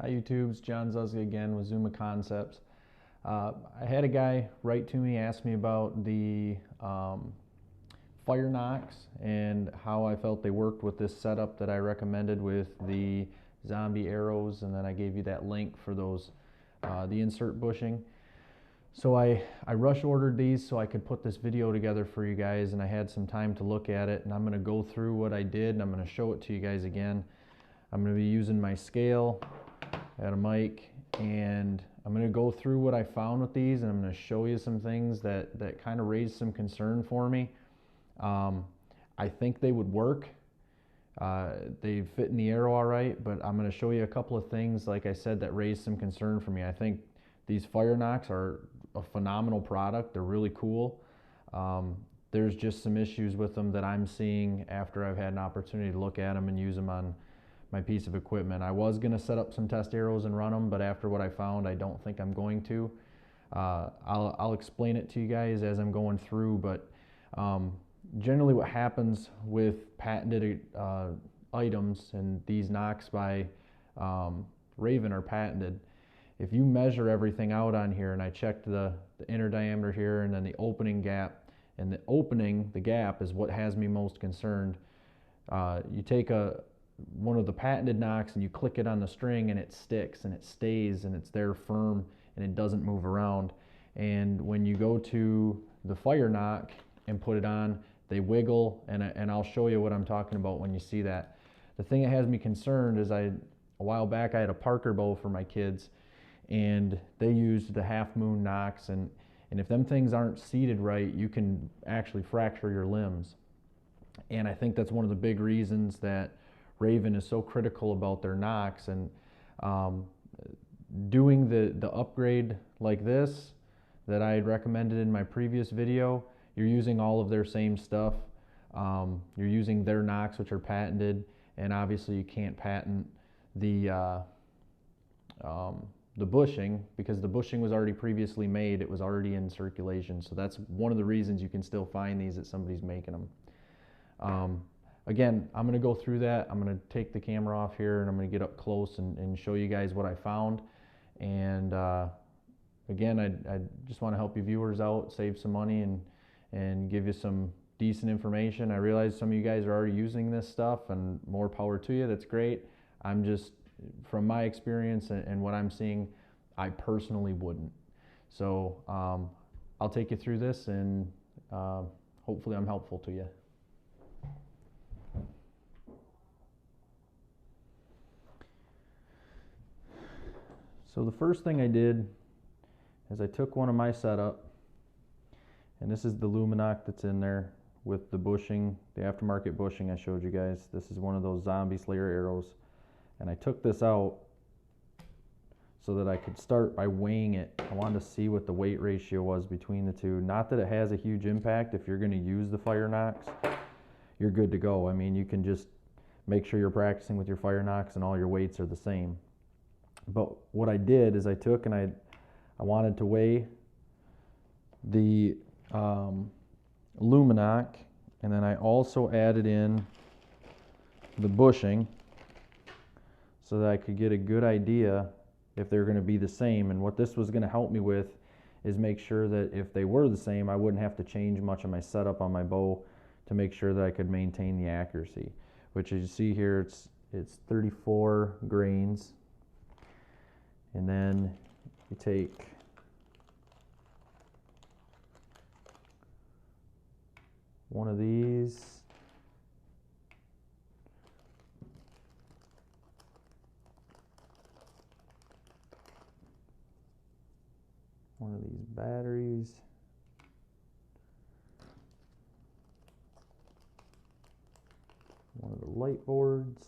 Hi YouTube, it's John Zuzga again with ZUMA Concepts. I had a guy write to me, ask me about the Firenocks and how I felt they worked with this setup that I recommended with the zombie arrows, and then I gave you that link for those, the insert bushing. So I rush ordered these so I could put this video together for you guys, and I had some time to look at it, and I'm going to go through what I did and I'm going to show it to you guys again. I'm going to be using my scale, I got a mic, and I'm going to go through what I found with these, and I'm going to show you some things that kind of raised some concern for me. I think they would work. They fit in the arrow all right, but I'm going to show you a couple of things, like I said, that raised some concern for me. I think these Firenocks are a phenomenal product. They're really cool. There's just some issues with them that I'm seeing after I've had an opportunity to look at them and use them on my piece of equipment. I was going to set up some test arrows and run them, but after what I found, I don't think I'm going to. I'll explain it to you guys as I'm going through, but generally what happens with patented items, and these nocks by Ravin are patented. If you measure everything out on here, and I checked the inner diameter here and then the opening gap, and the gap is what has me most concerned. You take one of the patented nocks and you click it on the string and it sticks and it stays and it's there firm and it doesn't move around. And when you go to the Firenock and put it on, they wiggle, and I'll show you what I'm talking about when you see that. The thing that has me concerned is a while back I had a Parker bow for my kids, and they used the half moon nocks, and if them things aren't seated right, you can actually fracture your limbs. And I think that's one of the big reasons that Ravin is so critical about their nocks, and doing the upgrade like this that I had recommended in my previous video. You're using all of their same stuff. You're using their nocks, which are patented, and obviously you can't patent the bushing, because the bushing was already previously made. It was already in circulation, so that's one of the reasons you can still find these, that somebody's making them. Again, I'm going to go through that. I'm going to take the camera off here and I'm going to get up close and show you guys what I found. And again, I just want to help you viewers out, save some money, and give you some decent information. I realize some of you guys are already using this stuff, and more power to you. That's great. I'm just, from my experience and what I'm seeing, I personally wouldn't. So I'll take you through this, and hopefully I'm helpful to you. So the first thing I did is I took one of my setup, and this is the Luminoc that's in there with the bushing, the aftermarket bushing I showed you guys. This is one of those zombie slayer arrows, and I took this out so that I could start by weighing it. I wanted to see what the weight ratio was between the two. Not that it has a huge impact. If you're going to use the Firenocks, you're good to go. I mean, you can just make sure you're practicing with your Firenocks and all your weights are the same. But what I did is I took and I wanted to weigh the Luminoc, and then I also added in the bushing so that I could get a good idea if they're going to be the same. And what this was going to help me with is make sure that if they were the same, I wouldn't have to change much of my setup on my bow to make sure that I could maintain the accuracy. Which, as you see here, it's 34 grains. And then you take one of these, one of these batteries, one of the light boards,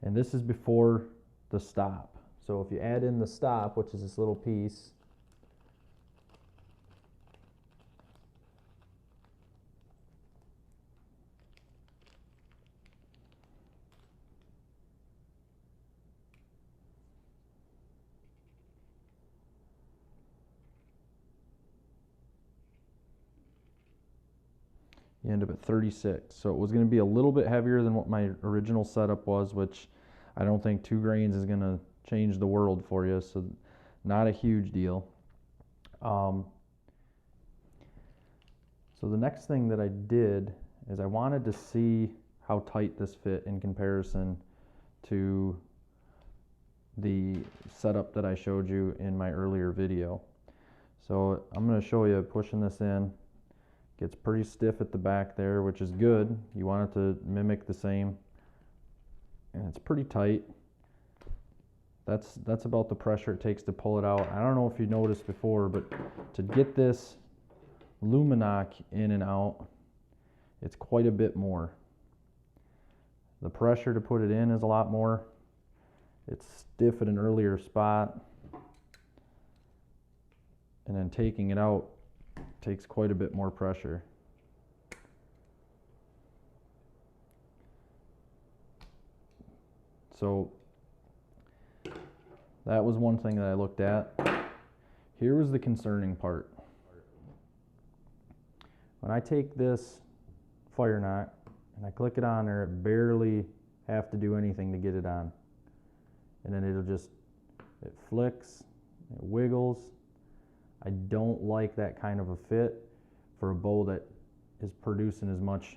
and this is before the stop. So if you add in the stop, which is this little piece, you end up at 36. So it was going to be a little bit heavier than what my original setup was, which I don't think 2 grains is going to change the world for you, so not a huge deal. So the next thing that I did is I wanted to see how tight this fit in comparison to the setup that I showed you in my earlier video. So I'm going to show you pushing this in. Gets pretty stiff at the back there, which is good. You want it to mimic the same. And it's pretty tight. That's about the pressure it takes to pull it out. I don't know if you noticed before, but to get this ZUMA in and out, it's quite a bit more. The pressure to put it in is a lot more. It's stiff at an earlier spot. And then taking it out takes quite a bit more pressure. So that was one thing that I looked at. Here was the concerning part. When I take this Firenock and I click it on there, it barely have to do anything to get it on. And then it flicks, it wiggles. I don't like that kind of a fit for a bow that is producing as much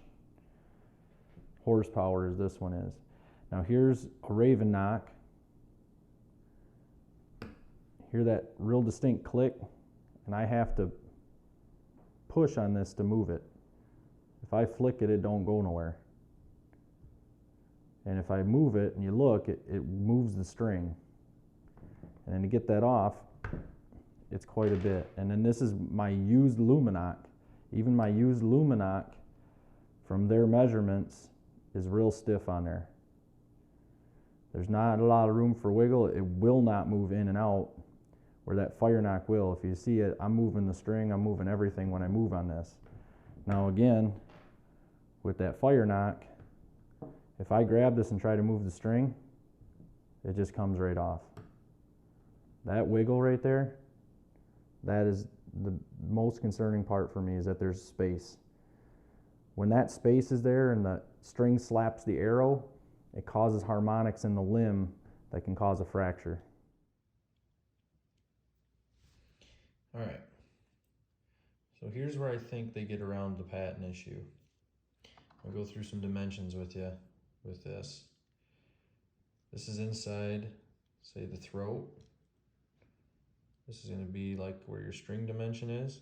horsepower as this one is. Now here's a Ravin knock. Hear that real distinct click, and I have to push on this to move it. If I flick it, it don't go nowhere. And if I move it and you look, it moves the string. And then to get that off, it's quite a bit. And then this is my used ZUMA. Even my used ZUMA, from their measurements, is real stiff on there. There's not a lot of room for wiggle. It will not move in and out where that Firenock will. If you see it, I'm moving the string, I'm moving everything when I move on this. Now again, with that Firenock, if I grab this and try to move the string, it just comes right off. That wiggle right there, that is the most concerning part for me, is that there's space. When that space is there and the string slaps the arrow, it causes harmonics in the limb that can cause a fracture. All right, so here's where I think they get around the patent issue. I'll go through some dimensions with you with this. This is inside, say, the throat. This is going to be like where your string dimension is.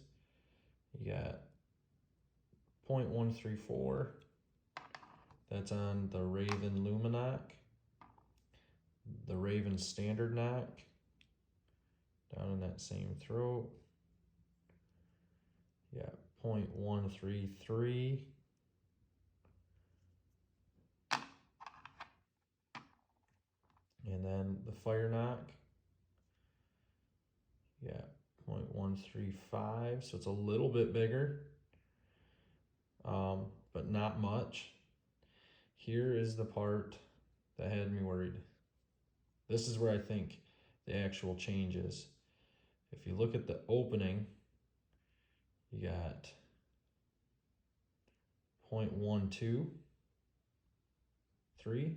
You got 0.134. That's on the Ravin ZUMA, the Ravin standard knock, down in that same throat. You got 0.133. And then the Firenock, yeah, 0.135, so it's a little bit bigger, but not much. Here is the part that had me worried. This is where I think the actual change is. If you look at the opening, you got 0.123.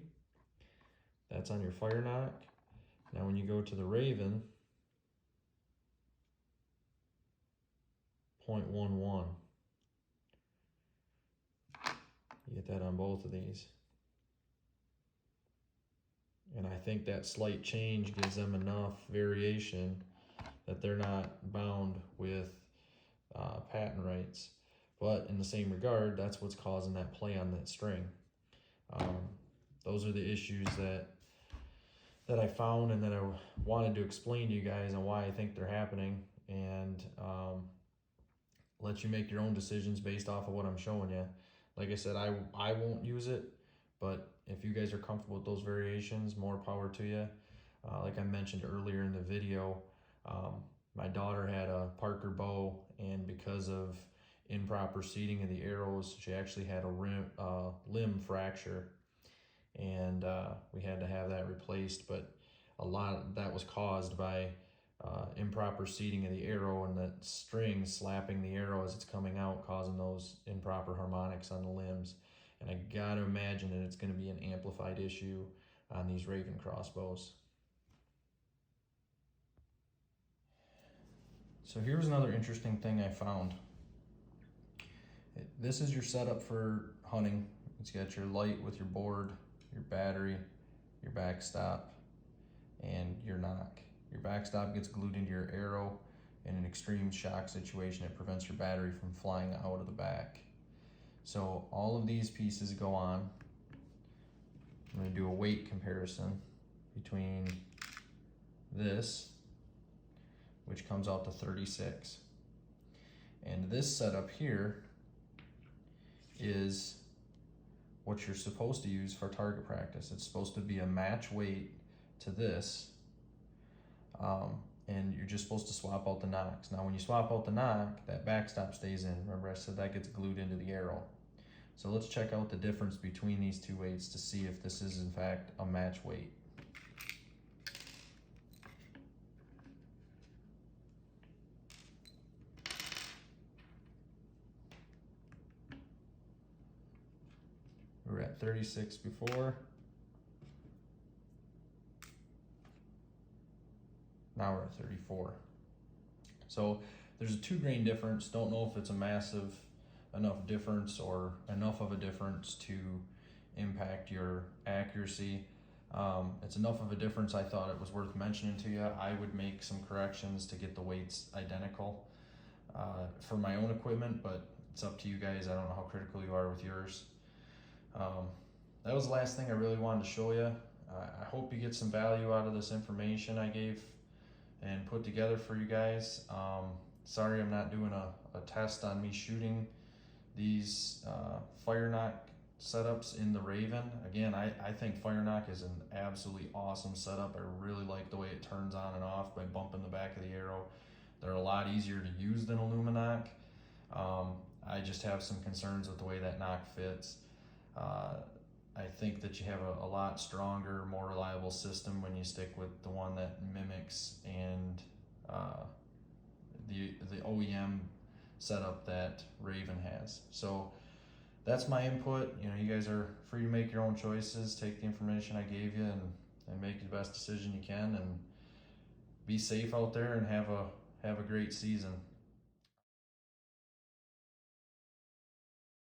That's on your Firenock. Now when you go to the Ravin, 0.11. You get that on both of these. And I think that slight change gives them enough variation that they're not bound with patent rights. But in the same regard, that's what's causing that play on that string. Those are the issues that I found and that I wanted to explain to you guys on why I think they're happening, and let you make your own decisions based off of what I'm showing you. Like I said, I won't use it, but if you guys are comfortable with those variations, more power to you. Like I mentioned earlier in the video, my daughter had a Parker bow, and because of improper seating of the arrows, she actually had a limb fracture, and we had to have that replaced. But a lot of that was caused by improper seating of the arrow and the string slapping the arrow as it's coming out, causing those improper harmonics on the limbs. And I gotta imagine that it's gonna be an amplified issue on these Ravin crossbows. So here's another interesting thing I found. This is your setup for hunting. It's got your light with your board, your battery, your backstop, and your knock. Your backstop gets glued into your arrow. In an extreme shock situation, it prevents your battery from flying out of the back. So all of these pieces go on. I'm going to do a weight comparison between this, which comes out to 36, and this setup here is what you're supposed to use for target practice. It's supposed to be a match weight to this, and you're just supposed to swap out the nocks. Now when you swap out the knock, that backstop stays in. Remember I said that gets glued into the arrow. So let's check out the difference between these two weights to see if this is in fact a match weight. We were at 36 before. Now we're at 34. So there's a 2 grain difference. Don't know if it's a massive enough difference or enough of a difference to impact your accuracy. It's enough of a difference I thought it was worth mentioning to you. I would make some corrections to get the weights identical for my own equipment, but it's up to you guys. I don't know how critical you are with yours. That was the last thing I really wanted to show you. I hope you get some value out of this information I gave and put together for you guys. Sorry I'm not doing a test on me shooting these Firenock setups in the Ravin. Again, I think Firenock is an absolutely awesome setup. I really like the way it turns on and off by bumping the back of the arrow. They're a lot easier to use than a Luminock. I just have some concerns with the way that knock fits. I think that you have a lot stronger, more reliable system when you stick with the one that mimics and the OEM setup that Ravin has. So that's my input. You know, you guys are free to make your own choices. Take the information I gave you and make the best decision you can, and be safe out there and have a great season.